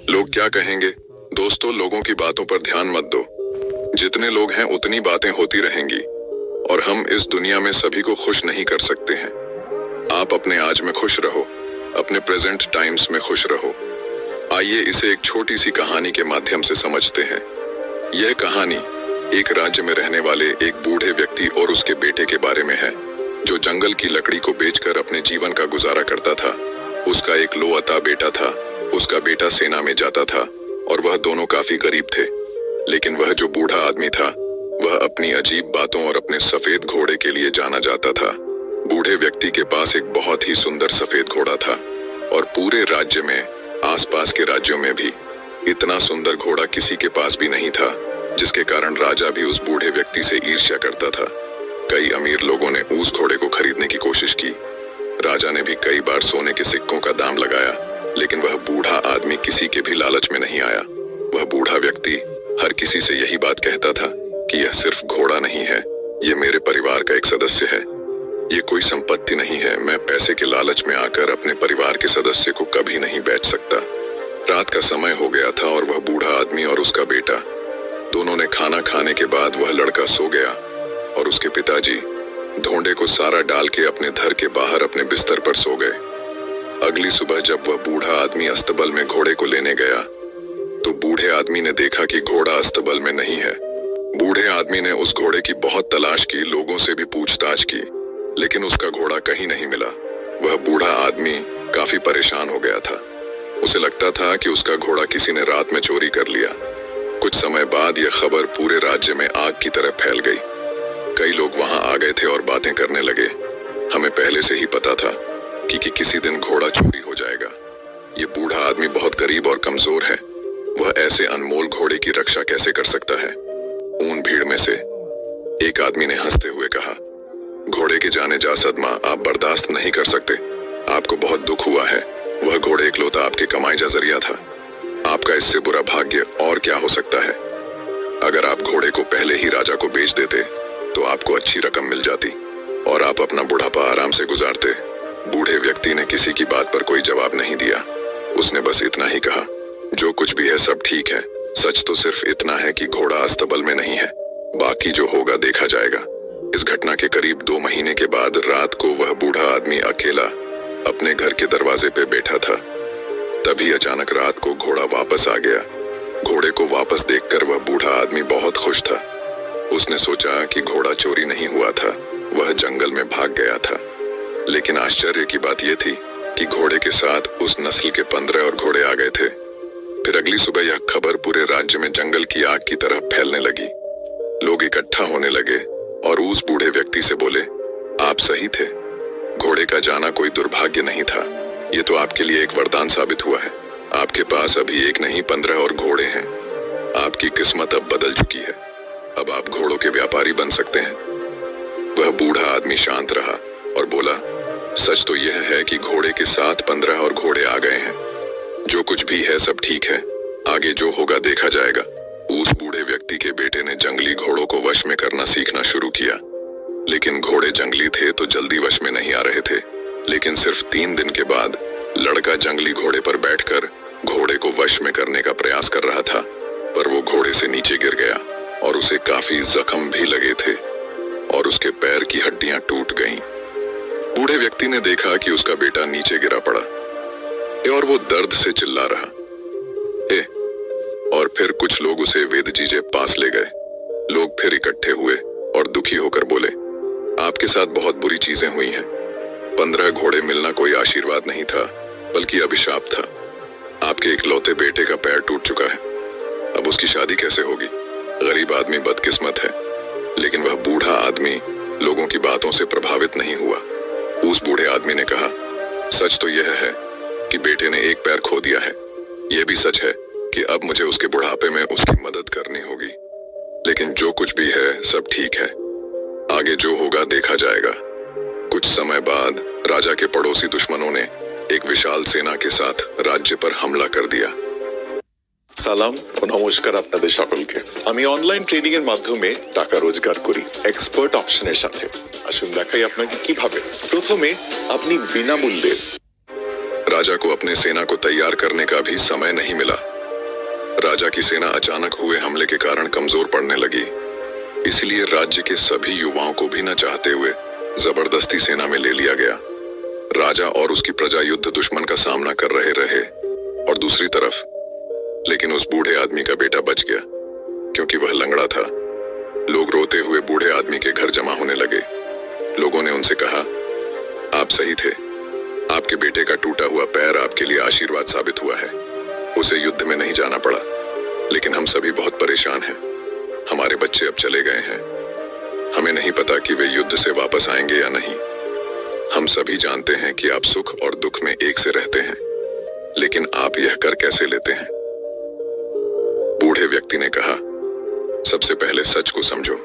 लोग क्या कहेंगे? दोस्तों, लोगों की बातों पर ध्यान मत दो। जितने लोग हैं उतनी बातें होती रहेंगी और हम इस दुनिया में सभी को खुश नहीं कर सकते हैं। आप अपने आज में खुश रहो, अपने प्रेजेंट टाइम्स में खुश रहो। आइए इसे एक छोटी सी कहानी के माध्यम से समझते हैं। यह कहानी एक राज्य में रहने वाले एक बूढ़े व्यक्ति और उसके बेटे के बारे में है, जो जंगल की लकड़ी को बेचकर अपने जीवन का गुजारा करता था। उसका एक लोअता बेटा था। उसका बेटा सेना में जाता था और वह दोनों काफी गरीब थे। लेकिन वह जो बूढ़ा आदमी था, वह अपनी अजीब बातों और अपने सफेद घोड़े के लिए जाना जाता था। बूढ़े व्यक्ति के पास एक बहुत ही सुंदर सफेद घोड़ा था और पूरे राज्य में, आसपास के राज्यों में भी इतना सुंदर घोड़ा किसी के पास भी नहीं था, जिसके कारण राजा भी उस बूढ़े व्यक्ति से ईर्ष्या करता था। कई अमीर लोगों ने उस घोड़े को खरीदने की कोशिश की। राजा ने भी कई बार सोने के सिक्कों का दाम लगाया, लेकिन वह बूढ़ा आदमी किसी के भी लालच में नहीं आया। वह बूढ़ा व्यक्ति हर किसी से यही बात कहता था कि यह सिर्फ घोड़ा नहीं है, यह मेरे परिवार का एक सदस्य है। ये कोई संपत्ति नहीं है। मैं पैसे के लालच में आकर अपने परिवार के सदस्य को कभी नहीं बेच सकता। रात का समय हो गया था और वह बूढ़ा आदमी और उसका बेटा दोनों ने खाना खाने के बाद वह लड़का सो गया और उसके पिताजी धोंडे को सारा डाल के अपने घर के बाहर अपने बिस्तर पर सो गए। अगली सुबह जब वह बूढ़ा आदमी अस्तबल में घोड़े को लेने गया तो बूढ़े आदमी ने देखा कि घोड़ा अस्तबल में नहीं है। बूढ़े आदमी ने उस घोड़े की बहुत तलाश की, लोगों से भी पूछताछ की, लेकिन उसका घोड़ा कहीं नहीं मिला। वह बूढ़ा आदमी काफी परेशान हो गया था। उसे लगता था कि उसका घोड़ा किसी ने रात में चोरी कर लिया। कुछ समय बाद यह खबर पूरे राज्य में आग की तरह फैल गई। कई लोग वहां आ गए थे और बातें करने लगे। हमें पहले से ही पता था कि किसी दिन घोड़ा चोरी हो जाएगा। ये बूढ़ा आदमी बहुत गरीब और कमजोर है। वह ऐसे अनमोल घोड़े की रक्षा कैसे कर सकता है? उन भीड़ में से एक आदमी ने हंसते हुए कहा, घोड़े के जाने जा सदमा आप बर्दाश्त नहीं कर सकते। आपको बहुत दुख हुआ है। वह घोड़े इकलौता आपके कमाई का जरिया था। आपका इससे बुरा भाग्य और क्या हो सकता है? अगर आप घोड़े को पहले ही राजा को बेच देते तो आपको अच्छी रकम मिल जाती और आप अपना बुढ़ापा आराम से गुजारते। बूढ़े व्यक्ति ने किसी की बात पर कोई जवाब नहीं दिया। उसने बस इतना ही कहा, जो कुछ भी है सब ठीक है। सच तो सिर्फ इतना है कि घोड़ा अस्तबल में नहीं है। बाकी जो होगा देखा जाएगा। इस घटना के करीब 2 महीने के बाद रात को वह बूढ़ा आदमी अकेला अपने घर के दरवाजे पे बैठा था। तभी अचानक रात को घोड़ा वापस आ गया। घोड़े को वापस देखकर वह बूढ़ा आदमी बहुत खुश था। उसने सोचा कि घोड़ा चोरी नहीं हुआ था, वह जंगल में भाग गया था। लेकिन आश्चर्य की बात यह थी कि घोड़े के साथ उस नस्ल के 15 और घोड़े आ गए थे। फिर अगली सुबह यह खबर पूरे राज्य में जंगल की आग की तरह फैलने लगी। लोग इकट्ठा होने लगे और उस बूढ़े व्यक्ति से बोले, आप सही थे। घोड़े का जाना कोई दुर्भाग्य नहीं था। ये तो आपके लिए एक वरदान साबित हुआ है। आपके पास अभी एक नहीं 15 और घोड़े हैं। आपकी किस्मत अब बदल चुकी है। अब आप घोड़ों के व्यापारी बन सकते हैं। वह बूढ़ा आदमी शांत रहा और बोला, सच तो यह है कि घोड़े के साथ 15 और घोड़े आ गए हैं। जो कुछ भी है सब ठीक है। आगे जो होगा देखा जाएगा। उस बूढ़े व्यक्ति के बेटे ने जंगली घोड़ों को वश में करना सीखना शुरू किया। लेकिन घोड़े जंगली थे तो जल्दी वश में नहीं आ रहे थे। लेकिन सिर्फ 3 दिन के बाद लड़का जंगली घोड़े पर बैठकर घोड़े को वश में करने का प्रयास कर रहा था, पर वो घोड़े से नीचे गिर गया और उसे काफी जख्म भी लगे थे और उसके पैर की हड्डियां टूट गईं। बूढ़े व्यक्ति ने देखा कि उसका बेटा नीचे गिरा पड़ा और वो दर्द से चिल्ला रहा। और फिर कुछ लोग उसे वेद जी के पास ले गए। लोग फिर इकट्ठे हुए और दुखी होकर बोले, आपके साथ बहुत बुरी चीजें हुई हैं। 15 घोड़े मिलना कोई आशीर्वाद नहीं था, बल्कि अभिशाप था। आपके इकलौते बेटे का पैर टूट चुका है। अब उसकी शादी कैसे होगी? गरीब आदमी बदकिस्मत है। लेकिन वह बूढ़ा आदमी लोगों की बातों से प्रभावित नहीं हुआ। उस बूढ़े आदमी ने कहा, सच तो यह है कि बेटे ने एक पैर खो दिया है। यह भी सच है कि अब मुझे उसके बुढ़ापे में उसकी मदद करनी होगी। लेकिन जो कुछ भी है सब ठीक है। आगे जो होगा देखा जाएगा। कुछ समय बाद राजा के पड़ोसी दुश्मनों ने एक विशाल सेना के साथ राज्य पर हमला कर दिया। সালাম ও নমস্কার আপনাদের সকলকে। আমি অনলাইন ট্রেডিং এর মাধ্যমে টাকা রোজগার করি এক্সপার্ট অপশনের সাথে। আসুন দেখাই আপনাকে কিভাবে। প্রথমে আপনি বিনামূল্যে। राजा को अपने सेना को तैयार करने का भी समय नहीं मिला। राजा की सेना अचानक हुए हमले के कारण कमजोर पड़ने लगी। इसलिए राज्य के सभी युवाओं को भी न चाहते हुए जबरदस्ती सेना में ले लिया गया। राजा और उसकी प्रजा युद्ध दुश्मन का सामना कर रहे और दूसरी तरफ लेकिन उस बूढ़े आदमी का बेटा बच गया, क्योंकि वह लंगड़ा था। लोग रोते हुए बूढ़े आदमी के घर जमा होने लगे। लोगों ने उनसे कहा, आप सही थे, आपके बेटे का टूटा हुआ पैर आपके लिए आशीर्वाद साबित हुआ है। उसे युद्ध में नहीं जाना पड़ा, लेकिन हम सभी बहुत परेशान हैं। हमारे बच्चे अब चले गए हैं। हमें नहीं पता कि वे युद्ध से वापस आएंगे या नहीं। हम सभी जानते हैं कि आप सुख और दुख में एक से रहते हैं, लेकिन आप यह कर कैसे लेते हैं? बूढ़े व्यक्ति ने कहा, सबसे पहले सच को समझो।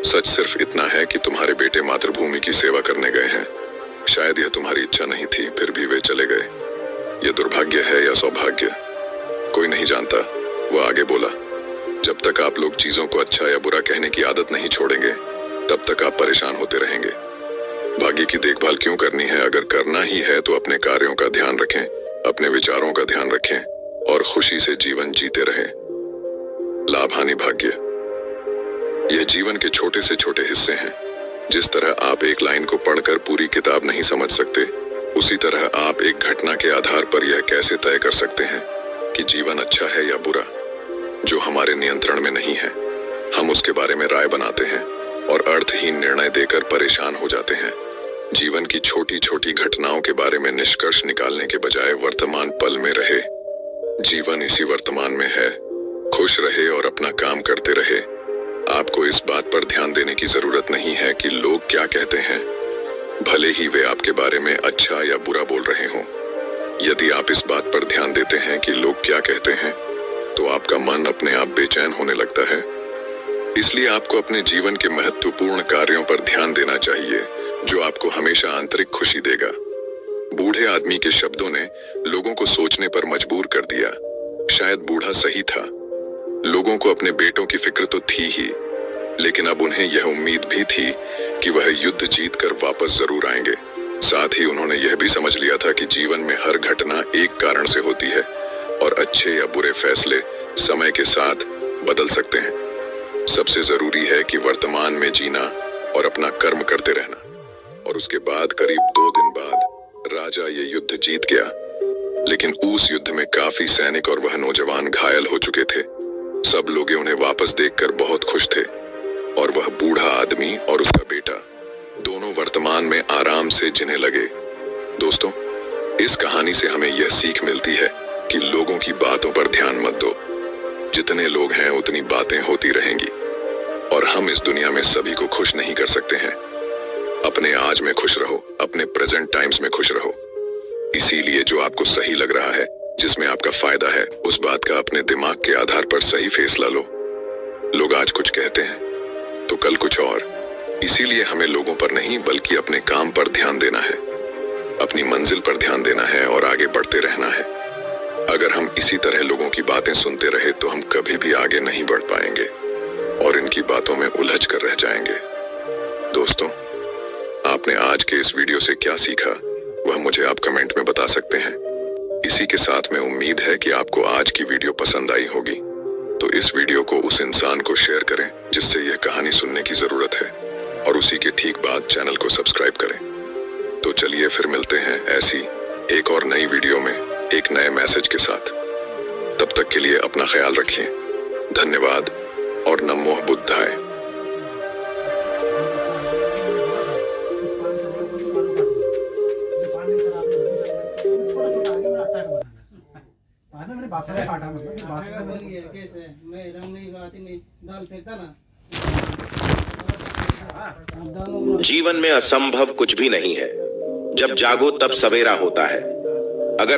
सच सिर्फ इतना है कि तुम्हारे बेटे मातृभूमि की सेवा करने गए हैं। शायद यह तुम्हारी इच्छा नहीं थी, फिर भी वे चले गए। यह दुर्भाग्य है या सौभाग्य, कोई नहीं जानता। वह आगे बोला, जब तक आप लोग चीजों को अच्छा या बुरा कहने की आदत नहीं छोड़ेंगे, तब तक आप परेशान होते रहेंगे। भाग्य की देखभाल क्यों करनी है? अगर करना ही है तो अपने कार्यों का ध्यान रखें, अपने विचारों का ध्यान रखें और खुशी से जीवन जीते रहें। लाभ हानि भाग्य, यह जीवन के छोटे से छोटे हिस्से हैं। जिस तरह आप एक लाइन को पढ़कर पूरी किताब नहीं समझ सकते, उसी तरह आप एक घटना के आधार पर यह कैसे तय कर सकते हैं कि जीवन अच्छा है या बुरा, जो हमारे नियंत्रण में नहीं है। हम उसके बारे में राय बनाते हैं और अर्थहीन निर्णय देकर परेशान हो जाते हैं। जीवन की छोटी छोटी घटनाओं के बारे में निष्कर्ष निकालने के बजाय वर्तमान पल में रहे। जीवन इसी वर्तमान में है। खुश रहे और अपना काम करते रहे। आपको इस बात पर ध्यान देने की जरूरत नहीं है कि लोग क्या कहते हैं, भले ही वे आपके बारे में अच्छा या बुरा बोल रहे हों। यदि आप इस बात पर ध्यान देते हैं कि लोग क्या कहते हैं, तो आपका मन अपने आप बेचैन होने लगता है। इसलिए आपको अपने जीवन के महत्वपूर्ण कार्यों पर ध्यान देना चाहिए, जो आपको हमेशा आंतरिक खुशी देगा। बूढ़े आदमी के शब्दों ने लोगों को सोचने पर मजबूर कर दिया। शायद बूढ़ा सही था। लोगों को अपने बेटों की फिक्र तो थी ही, लेकिन अब उन्हें यह उम्मीद भी थी कि वह युद्ध जीतकर वापस जरूर आएंगे। साथ ही उन्होंने यह भी समझ लिया था कि जीवन में हर घटना एक कारण से होती है और अच्छे या बुरे फैसले समय के साथ बदल सकते हैं। सबसे जरूरी है कि वर्तमान में जीना और अपना कर्म करते रहना। और उसके बाद करीब 2 दिन बाद राजा ये युद्ध जीत गया, लेकिन उस युद्ध में काफी सैनिक और वह नौजवान घायल हो चुके थे। सब लोग उन्हें वापस देखकर बहुत खुश थे और वह बूढ़ा आदमी और उसका बेटा दोनों वर्तमान में आराम से जीने लगे। दोस्तों, इस कहानी से हमें यह सीख मिलती है कि लोगों की बातों पर ध्यान मत दो। जितने लोग हैं उतनी बातें होती रहेंगी और हम इस दुनिया में सभी को खुश नहीं कर सकते हैं। अपने आज में खुश रहो, अपने प्रेजेंट टाइम्स में खुश रहो। इसीलिए जो आपको सही लग रहा है, जिसमें आपका फायदा है, उस बात का अपने दिमाग के आधार पर सही फैसला लो। लोग आज कुछ कहते हैं तो कल कुछ और। इसीलिए हमें लोगों पर नहीं बल्कि अपने काम पर ध्यान देना है, अपनी मंजिल पर ध्यान देना है और आगे बढ़ते रहना है। अगर हम इसी तरह लोगों की बातें सुनते रहे तो हम कभी भी आगे नहीं बढ़ पाएंगे और इनकी बातों में उलझ कर रह जाएंगे। दोस्तों, आपने आज के इस वीडियो से क्या सीखा, वह मुझे आप कमेंट में बता सकते हैं। इसी के साथ में उम्मीद है कि आपको आज की वीडियो पसंद आई होगी, तो इस वीडियो को उस इंसान को शेयर करें जिससे यह कहानी सुनने की जरूरत है और उसी के ठीक बाद चैनल को सब्सक्राइब करें। तो चलिए फिर मिलते हैं ऐसी एक और नई वीडियो में एक नए मैसेज के साथ। तब तक के लिए अपना ख्याल रखिए। धन्यवाद और नमो बुद्धाय। मैं रंग नहीं बाती नहीं दाल फेंकता ना। जीवन में असंभव कुछ भी नहीं है। जब जागो तब सवेरा होता है। अगर